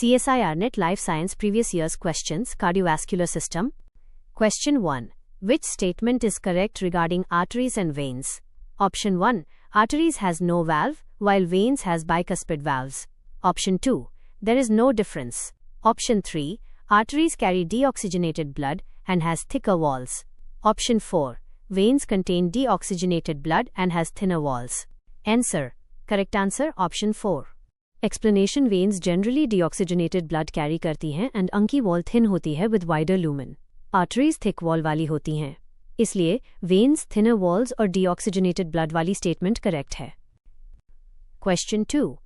CSIR Net Life Science Previous Year's Questions Cardiovascular System. Question 1. Which statement is correct regarding arteries and veins? Option 1. Arteries has no valve, while veins has bicuspid valves. Option 2. There is no difference. Option 3. Arteries carry deoxygenated blood and has thicker walls. Option 4. Veins contain deoxygenated blood and has thinner walls. Answer. Correct answer option 4. Explanation. Veins generally deoxygenated blood carry करती हैं and उनकी wall thin होती है with wider lumen. Arteries thick wall वाली होती हैं. इसलिए veins thinner walls और deoxygenated blood वाली statement correct है. Question 2.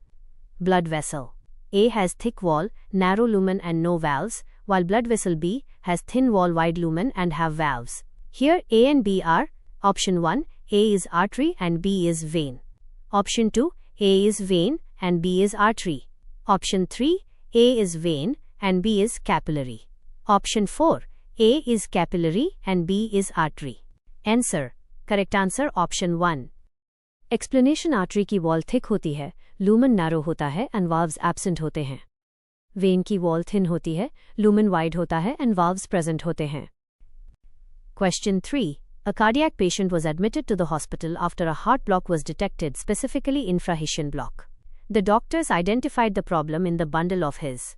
Blood vessel. A has thick wall, narrow lumen and no valves, while blood vessel B has thin wall, wide lumen and have valves. Here A and B are: Option 1, A is artery and B is vein. Option 2, A is vein and B is artery. Option 3, A is vein and B is capillary. Option 4, A is capillary and B is artery. Answer. Correct answer option 1. Explanation. Artery की wall thick होती है, lumen narrow होता है and valves absent होते हैं. Vein की wall thin होती है, lumen wide होता है and valves present होते हैं. Question 3. A cardiac patient was admitted to the hospital after a heart block was detected, specifically infrahissian block. The doctors identified the problem in the bundle of his.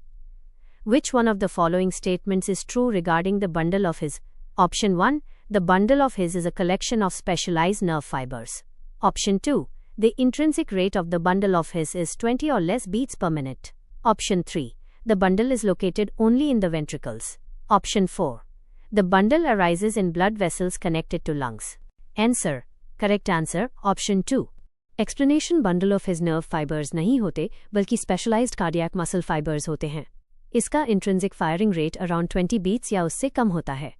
Which one of the following statements is true regarding the bundle of his? Option 1. The bundle of his is a collection of specialized nerve fibers. Option 2. The intrinsic rate of the bundle of his is 20 or less beats per minute. Option 3. The bundle is located only in the ventricles. Option 4. The bundle arises in blood vessels connected to lungs. Answer. Correct answer option 2. Explanation. Bundle of his nerve fibers नहीं होते बल्कि specialized cardiac muscle fibers होते हैं. इसका intrinsic firing rate around 20 beats या उससे कम होता है.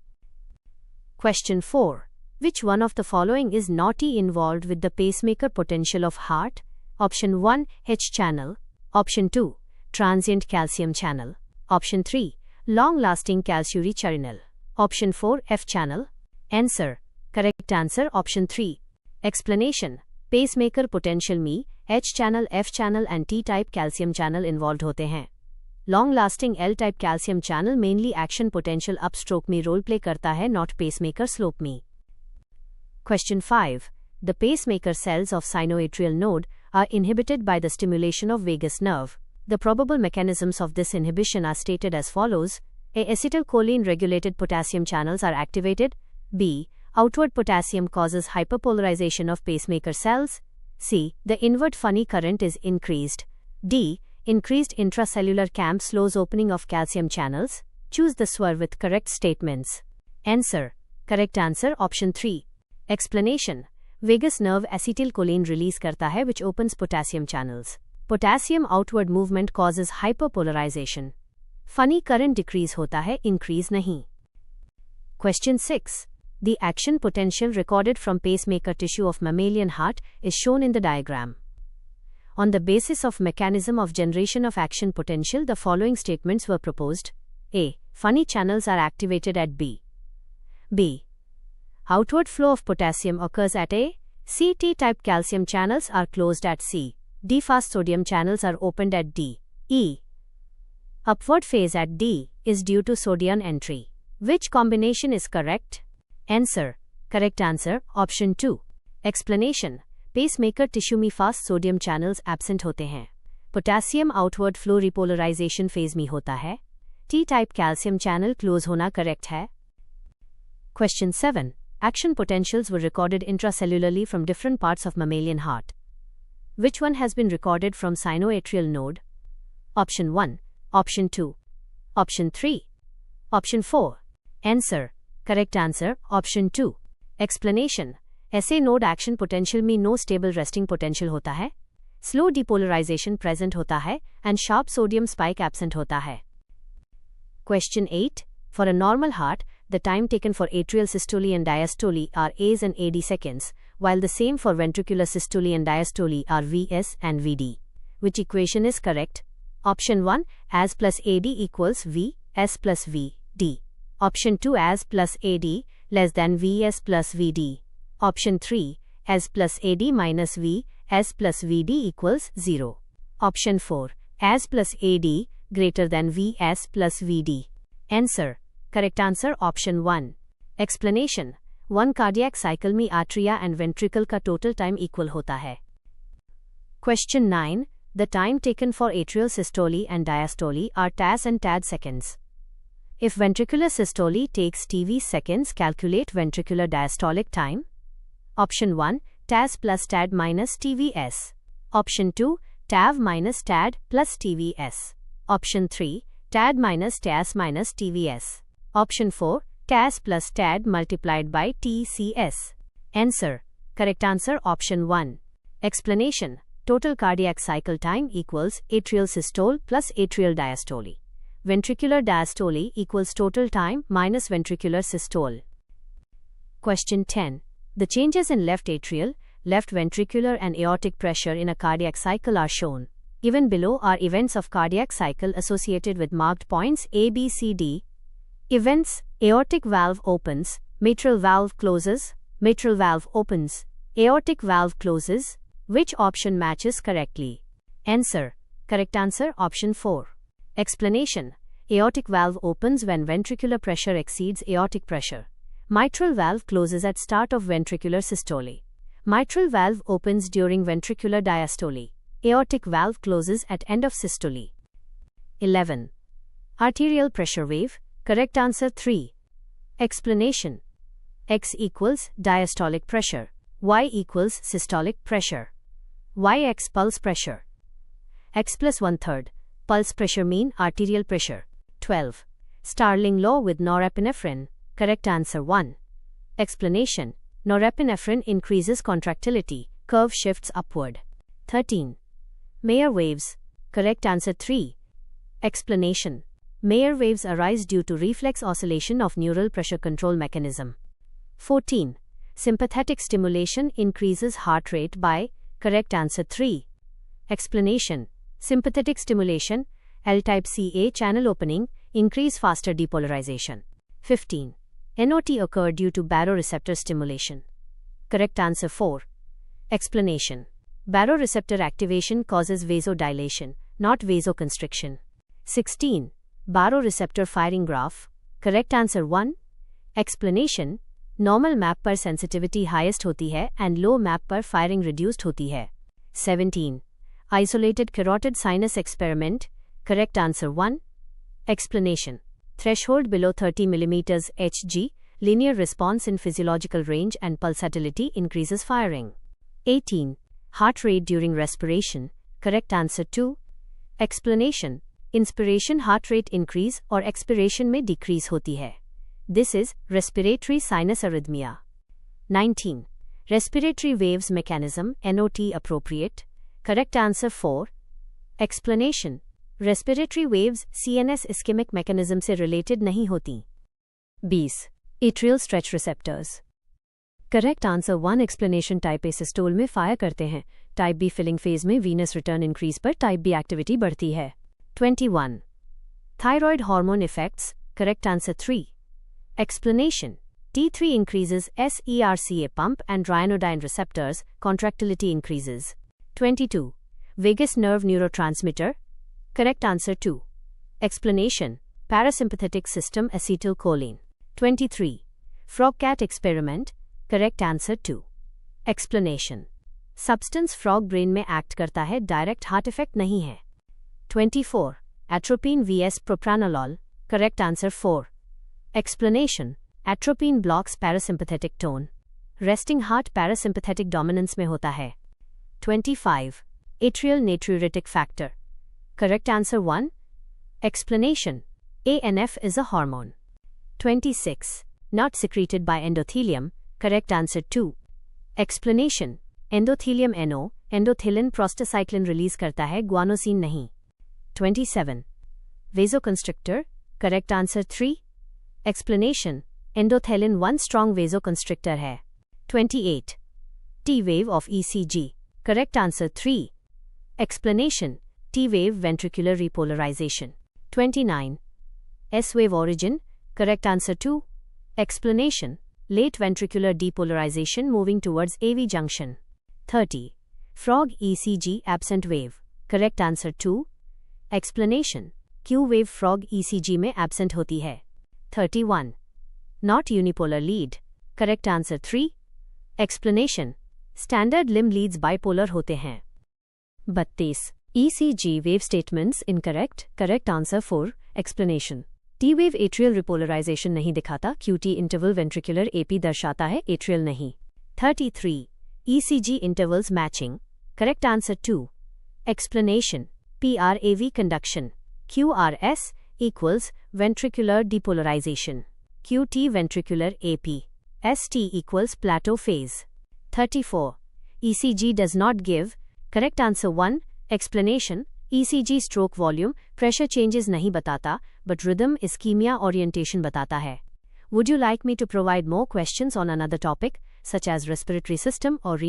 Question 4. Which one of the following is not involved with the pacemaker potential of heart? Option 1, H channel. Option 2, transient calcium channel. Option 3, long-lasting calciury-channel. Option 4, F channel. Answer. Correct answer option 3. Explanation. Pacemaker potential में H channel, F channel and T-type calcium channel involved होते हैं. Long-lasting L-type calcium channel mainly action potential upstroke में role play करता है, not pacemaker slope में. Question 5. The pacemaker cells of sinoatrial node are inhibited by the stimulation of vagus nerve. The probable mechanisms of this inhibition are stated as follows. A. Acetylcholine regulated potassium channels are activated. B. Outward potassium causes hyperpolarization of pacemaker cells. C. The inward funny current is increased. D. Increased intracellular clamp slows opening of calcium channels. Choose the swar with correct statements. Answer. Correct answer option 3. Explanation. Vagus nerve acetylcholine release करता है which opens potassium channels. Potassium outward movement causes hyperpolarization. Funny current decrease होता है, increase नहीं. Question 6. The action potential recorded from pacemaker tissue of mammalian heart is shown in the diagram. On the basis of mechanism of generation of action potential, the following statements were proposed. A. Funny channels are activated at B. B. Outward flow of potassium occurs at A. C. T-type calcium channels are closed at C. D. Fast sodium channels are opened at D. E. Upward phase at D is due to sodium entry. Which combination is correct? Answer. Correct answer option 2. Explanation. Pacemaker tissue में fast sodium channels absent होते हैं. Potassium outward flow repolarization phase में होता है. T-type calcium channel close होना correct है. Question 7. Action potentials were recorded intracellularly from different parts of mammalian heart. Which one has been recorded from sinoatrial node? Option 1. Option 2. Option 3. Option 4. Answer. Correct answer option 2. Explanation. ऐसे node action potential में no stable resting potential होता है, slow depolarization present होता है and sharp sodium spike absent होता है. Question 8. For a normal heart, the time taken for atrial systole and diastole are As and Ad seconds, while the same for ventricular systole and diastole are Vs and Vd. Which equation is correct? Option 1. As plus Ad equals V, S plus Vd. Option 2. As plus Ad less than Vs plus Vd. Option 3. As plus Ad minus V, S plus Vd equals 0. Option 4. As plus Ad greater than Vs plus Vd. Answer. Correct answer option 1. Explanation. One cardiac cycle में atria and ventricle का total time equal होता है. Question 9. The time taken for atrial systole and diastole are TAS and TAD seconds. If ventricular systole takes TV seconds, calculate ventricular diastolic time. Option 1. TAS plus TAD minus TVS. Option 2. TAV minus TAD plus TVS. Option 3. TAD minus TAS minus TVS. Option 4. TAS plus TAD multiplied by TCS. Answer. Correct answer option 1. Explanation. Total cardiac cycle time equals atrial systole plus atrial diastole. Ventricular diastole equals total time minus ventricular systole. Question 10. The changes in left atrial, left ventricular and aortic pressure in a cardiac cycle are shown. Given below are events of cardiac cycle associated with marked points A, B, C, D. Events: aortic valve opens, mitral valve closes, mitral valve opens, aortic valve closes. Which option matches correctly? Answer. Correct answer option 4. Explanation. Aortic valve opens when ventricular pressure exceeds aortic pressure. Mitral valve closes at start of ventricular systole. Mitral valve opens during ventricular diastole. Aortic valve closes at end of systole. 11. Arterial pressure wave. Correct answer 3. Explanation. X equals diastolic pressure. Y equals systolic pressure. Yx pulse pressure. X plus 1/3. Pulse pressure mean arterial pressure. 12. Starling law with norepinephrine. Correct answer 1. Explanation. Norepinephrine increases contractility, curve shifts upward. 13. Mayer waves. Correct answer 3. Explanation. Mayer waves arise due to reflex oscillation of neural pressure control mechanism. 14. Sympathetic stimulation increases heart rate by. Correct answer 3. Explanation. Sympathetic stimulation, L-type Ca channel opening, increase faster depolarization. 15. NOT occur due to baroreceptor stimulation. Correct answer 4. Explanation. Baroreceptor activation causes vasodilation, not vasoconstriction. 16. Baroreceptor firing graph. Correct answer 1. Explanation. Normal map पर sensitivity highest होती है and low map पर firing reduced होती है. 17. Isolated carotid sinus experiment. Correct answer 1. Explanation. Threshold below 30 mm Hg, linear response in physiological range and pulsatility increases firing. 18. Heart rate during respiration. Correct answer 2. Explanation. Inspiration heart rate increase और expiration में decrease होती है. This is respiratory sinus arrhythmia. 19. Respiratory waves mechanism, NOT appropriate. Correct answer 4. Explanation. Respiratory waves CNS ischemic mechanism से related नहीं होती. 20. Atrial stretch receptors. Correct answer 1. Explanation. Type A systole में fire करते हैं. Type B filling phase में venous return increase पर Type B activity बढ़ती है. 21. Thyroid hormone effects. Correct answer 3. Explanation. T3 increases SERCA pump and ryanodine receptors, contractility increases. 22. Vagus nerve neurotransmitter. Correct answer 2. Explanation. Parasympathetic system acetylcholine. 23. Frog cat experiment. Correct answer 2. Explanation. Substance frog brain में act करता है, direct heart effect नहीं है. 24. Atropine vs propranolol. Correct answer 4. Explanation. Atropine blocks parasympathetic tone. Resting heart parasympathetic dominance में होता है. 25. Atrial natriuretic factor. Correct answer 1. Explanation. ANF is a hormone. 26. Not secreted by endothelium. Correct answer 2. Explanation. Endothelium NO, endothelin prostacyclin release करता है, guanosine नहीं. 27. Vasoconstrictor. Correct answer 3. Explanation. Endothelin 1 strong vasoconstrictor है. 28. T-wave of ECG. Correct answer 3. Explanation. T-wave ventricular repolarization. 29. S-wave origin. Correct answer 2. Explanation. Late ventricular depolarization moving towards AV junction. 30. Frog ECG absent wave. Correct answer 2. Explanation. Q wave frog ECG में absent होती है? 31. Not unipolar lead. Correct answer 3. Explanation. Standard limb leads bipolar होते हैं. 32. ECG wave statements incorrect. Correct answer 4. Explanation. T wave atrial repolarization नहीं दिखाता. QT interval ventricular AP दर्शाता है, atrial नहीं. 33. ECG intervals matching. Correct answer 2. Explanation. PRAV conduction. QRS equals ventricular depolarization. QT ventricular AP. ST equals plateau phase. 34. ECG does not give. Correct answer 1. Explanation. ECG stroke volume, pressure changes नहीं बताता, but rhythm ischemia orientation बताता है. Would you like me to provide more questions on another topic, such as respiratory system or